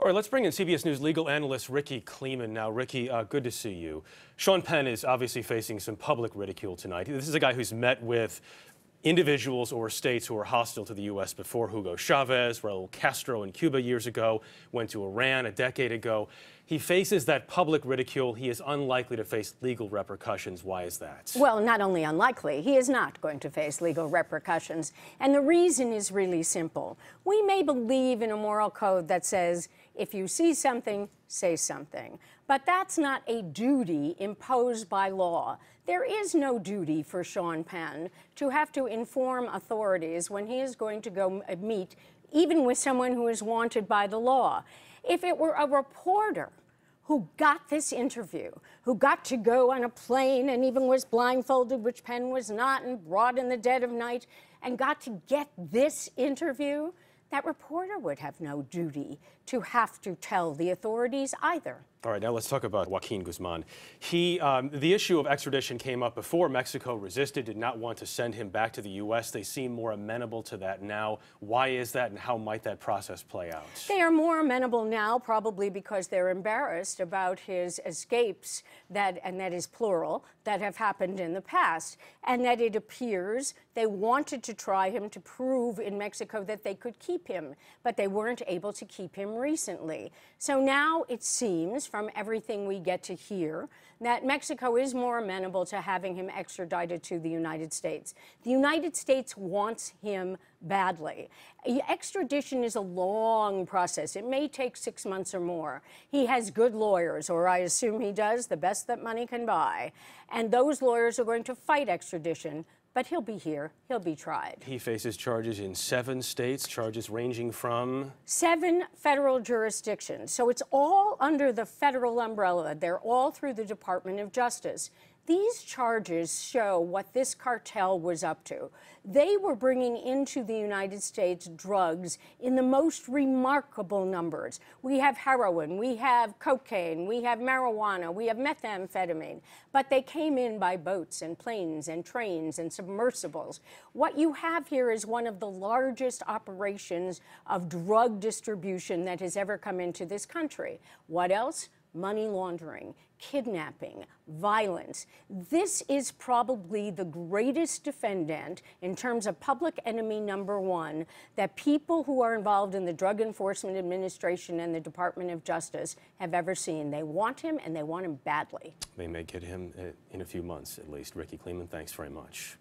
All right, let's bring in CBS News legal analyst Rikki Kliemanv now. Rikki, good to see you. Sean Penn is obviously facing some public ridicule tonight. This is a guy who's met with individuals or states who were hostile to the U.S. before: Hugo Chavez, Raul Castro in Cuba years ago, went to Iran a decade ago. He faces that public ridicule. He is unlikely to face legal repercussions. Why is that? Well, not only unlikely, he is not going to face legal repercussions. And the reason is really simple. We may believe in a moral code that says, if you see something, say something. But that's not a duty imposed by law. There is no duty for Sean Penn to have to inform authorities when he is going to go meet even with someone who is wanted by the law. If it were a reporter who got this interview, who got to go on a plane and even was blindfolded, which Penn was not, and brought in the dead of night, and got to get this interview, that reporter would have no duty to have to tell the authorities either. All right, now let's talk about Joaquin Guzman. The issue of extradition came up before. Mexico resisted, did not want to send him back to the U.S. They seem more amenable to that now. Why is that, and how might that process play out? They are more amenable now, probably because they're embarrassed about his escapes, and that is plural, that have happened in the past, and that it appears they wanted to try him to prove in Mexico that they could keep him, but they weren't able to keep him recently. So now it seems, from everything we get to hear, that Mexico is more amenable to having him extradited to the United States. The United States wants him badly. Extradition is a long process. It may take 6 months or more. He has good lawyers, or I assume he does, the best that money can buy. And those lawyers are going to fight extradition. But he'll be here. He'll be tried. He faces charges in 7 states, charges ranging from 7 federal jurisdictions. So it's all under the federal umbrella. They're all through the Department of Justice. These charges show what this cartel was up to. They were bringing into the United States drugs in the most remarkable numbers. We have heroin, we have cocaine, we have marijuana, we have methamphetamine. But they came in by boats and planes and trains and submersibles. What you have here is one of the largest operations of drug distribution that has ever come into this country. What else? Money laundering, kidnapping, violence. This is probably the greatest defendant in terms of public enemy #1 that people who are involved in the Drug Enforcement Administration and the Department of Justice have ever seen. They want him, and they want him badly. They may get him in a few months, at least. Rikki Kliemanv, thanks very much.